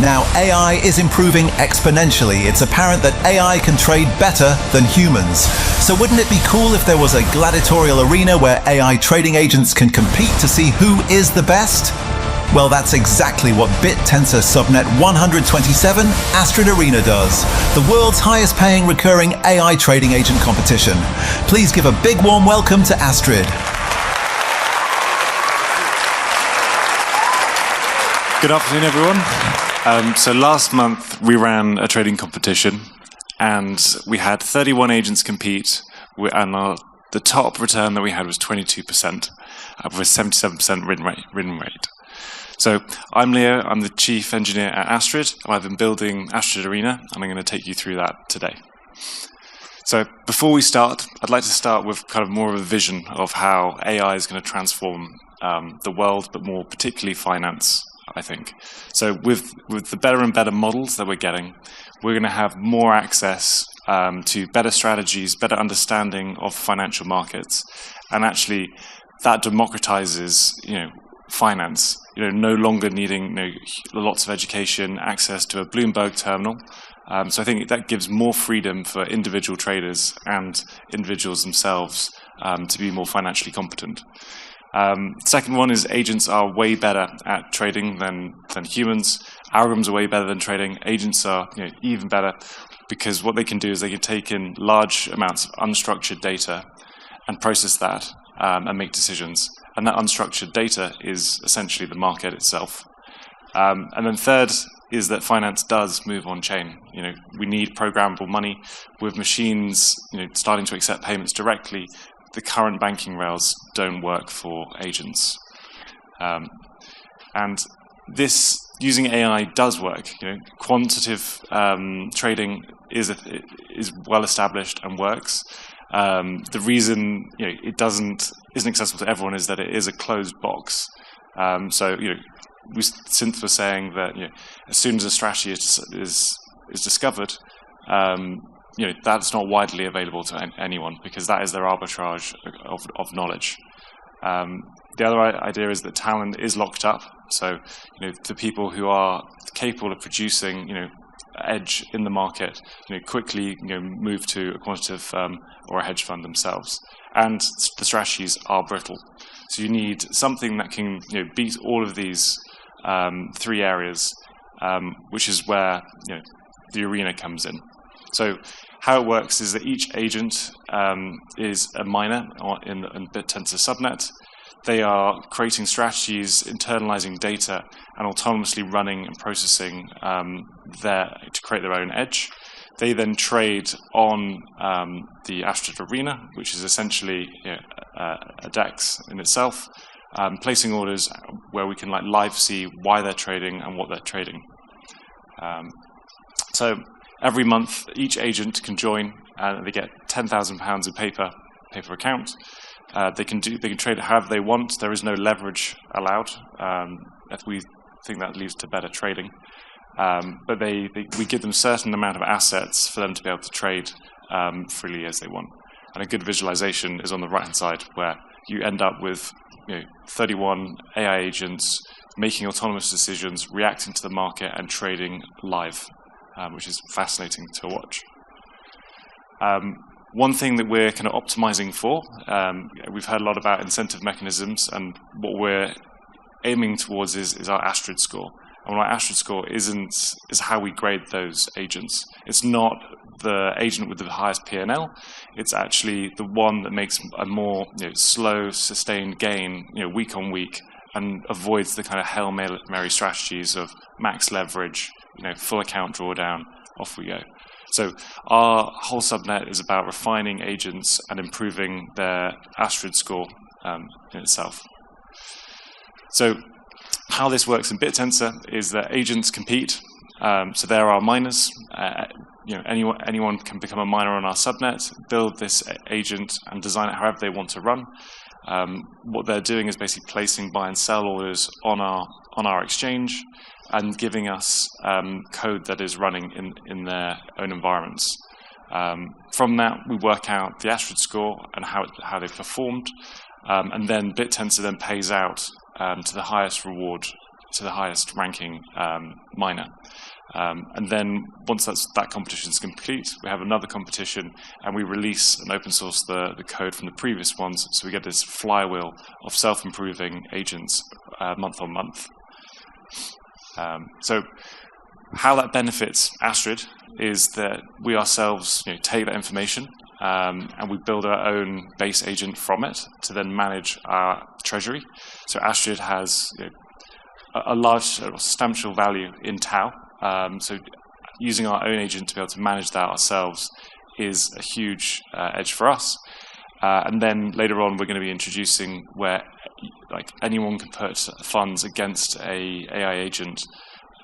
Now AI is improving exponentially. It's apparent that AI can trade better than humans. So wouldn't it be cool if there was a gladiatorial arena where AI trading agents can compete to see who is the best? Well, that's exactly what Bittensor Subnet 127 Astrid Arena does, the world's highest paying recurring AI trading agent competition. Please give a big warm welcome to Astrid. Good afternoon, everyone. So last month we ran a trading competition and we had 31 agents compete, and the top return that we had was 22%, with a 77% win rate. So I'm Leo, I'm the chief engineer at Astrid, and I've been building Astrid Arena, and I'm going to take you through that today. So before we start, I'd like to start with kind of more of a vision of how AI is going to transform the world, but more particularly finance, I think. So with the better and better models that we're getting, we're going to have more access to better strategies, better understanding of financial markets, and actually that democratizes, finance. No longer needing lots of education, access to a Bloomberg terminal. So I think that gives more freedom for individual traders and individuals themselves to be more financially competent. Second one is agents are way better at trading than humans. Algorithms are way better than trading. Agents are even better because what they can do is they can take in large amounts of unstructured data and process that and make decisions. And that unstructured data is essentially the market itself. And then third is that finance does move on chain. We need programmable money. With machines starting to accept payments directly, the current banking rails don't work for agents. And this, using AI, does work. Quantitative trading is well established and works. The reason it isn't accessible to everyone is that it is a closed box. So Synth was saying that as soon as a strategy is discovered, that's not widely available to anyone because that is their arbitrage of knowledge. The other idea is that talent is locked up. So the people who are capable of producing edge in the market quickly move to a quantitative firm or a hedge fund themselves, and the strategies are brittle. So you need something that can beat all of these three areas, which is where the arena comes in. So how it works is that each agent is a miner in Bittensor Subnet. They are creating strategies, internalizing data, and autonomously running and processing to create their own edge. They then trade on the Astrid Arena, which is essentially a DEX in itself, placing orders where we can live see why they're trading and what they're trading. So every month, each agent can join, and they get £10,000 of paper account. They can trade it however they want. There is no leverage allowed. We think that leads to better trading. But we give them a certain amount of assets for them to be able to trade freely as they want. And a good visualization is on the right-hand side, where you end up with 31 AI agents making autonomous decisions, reacting to the market, and trading live, which is fascinating to watch. One thing that we're kind of optimizing for, we've heard a lot about incentive mechanisms, and what we're aiming towards is our Astrid score. And our Astrid score is how we grade those agents. It's not the agent with the highest P&L. It's actually the one that makes a more slow, sustained gain week on week, and avoids the kind of Hail Mary strategies of max leverage, full account drawdown, off we go. So our whole subnet is about refining agents and improving their Astrid score in itself. So how this works in Bittensor is that agents compete. So there are miners. Anyone can become a miner on our subnet, build this agent, and design it however they want to run. What they're doing is basically placing buy and sell orders on our exchange, and giving us code that is running in their own environments. From that, we work out the Astrid score and how they've performed, and then Bittensor then pays out to the highest reward to the highest ranking miner. And then once that competition is complete, we have another competition, and we release and open source the code from the previous ones, so we get this flywheel of self-improving agents month on month. So how that benefits Astrid is that we ourselves take that information and we build our own base agent from it to then manage our treasury. So Astrid has a large, substantial value in Tau. So using our own agent to be able to manage that ourselves is a huge edge for us. And then later on, we're going to be introducing where anyone can put funds against a AI agent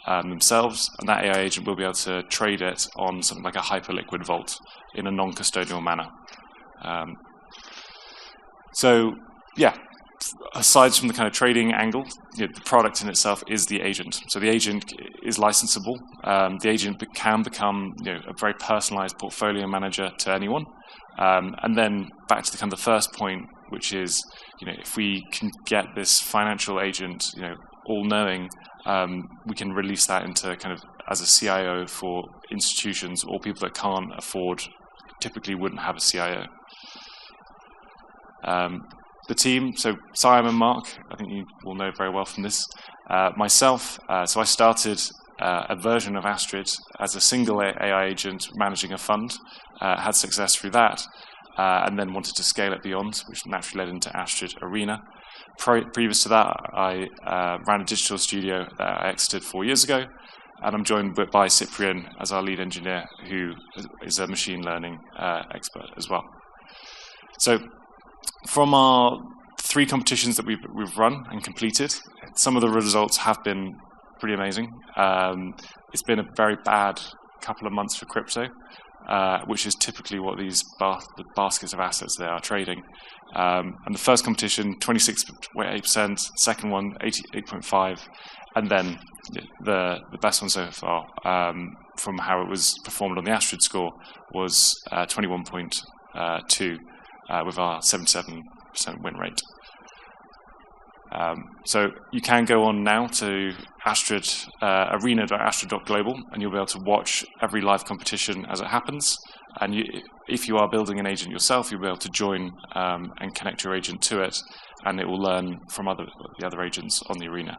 themselves, and that AI agent will be able to trade it on something like a hyperliquid vault in a non-custodial manner. So yeah, aside from the kind of trading angle, the product in itself is the agent. So the agent is licensable. The agent can become a very personalized portfolio manager to anyone. And then back to the first point, which is if we can get this financial agent all-knowing, we can release that into as a CIO for institutions or people that can't afford, typically wouldn't have a CIO. The team, so Siam and Mark, I think you will know very well from this. Myself, so I started a version of Astrid as a single AI agent managing a fund, had success through that, and then wanted to scale it beyond, which naturally led into Astrid Arena. Previous to that, I ran a digital studio that I exited 4 years ago, and I'm joined by Cyprian as our lead engineer, who is a machine learning expert as well. So from our 3 competitions that we've run and completed, some of the results have been pretty amazing. It's been a very bad couple of months for crypto, which is typically what these baskets of assets they are trading. And the first competition, 26.8%, second one, 88.5%, and then the best one so far, from how it was performed on the Astrid score, was 21.2%, with our 77% win rate. So you can go on now to Astrid, arena.astrid.global, and you'll be able to watch every live competition as it happens. And if you are building an agent yourself, you'll be able to join and connect your agent to it, and it will learn from the other agents on the arena.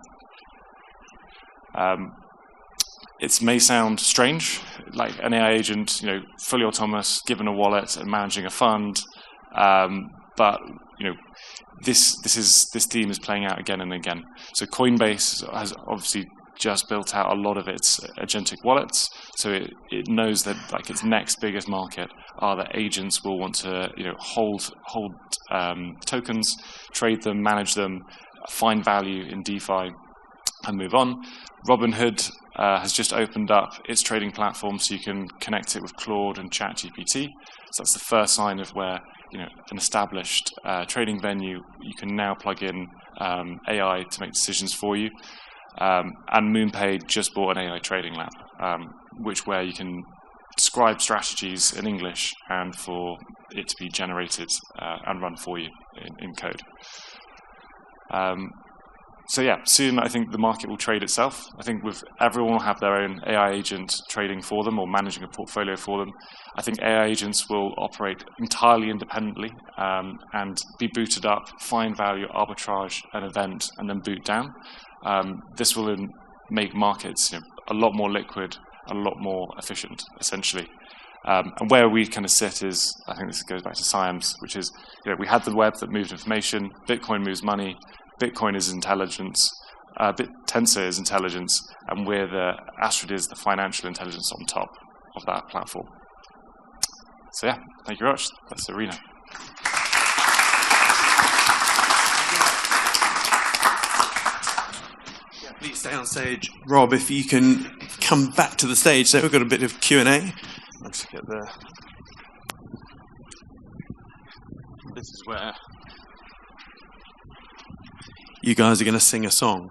It may sound strange, like an AI agent, fully autonomous, given a wallet and managing a fund, but this theme is playing out again and again. So Coinbase has obviously just built out a lot of its agentic wallets, so it knows that its next biggest market are that agents will want to hold tokens, trade them, manage them, find value in DeFi, and move on. Robinhood has just opened up its trading platform, so you can connect it with Claude and ChatGPT. So that's the first sign of where an established trading venue, you can now plug in AI to make decisions for you. And MoonPay just bought an AI trading lab, where you can describe strategies in English and for it to be generated and run for you in code. So yeah, soon I think the market will trade itself. I think everyone will have their own AI agent trading for them or managing a portfolio for them. I think AI agents will operate entirely independently and be booted up, find value, arbitrage an event, and then boot down. This will make markets a lot more liquid, a lot more efficient, essentially. And where we kind of sit is, I think this goes back to Siam's, which is we had the web that moved information, Bitcoin moves money, Bitcoin is intelligence, Bittensor is intelligence, and Astrid is the financial intelligence on top of that platform. So yeah, thank you very much. That's Arena. Yeah, please stay on stage. Rob, if you can come back to the stage. So we've got a bit of Q&A. Let's get there. This is where you guys are going to sing a song.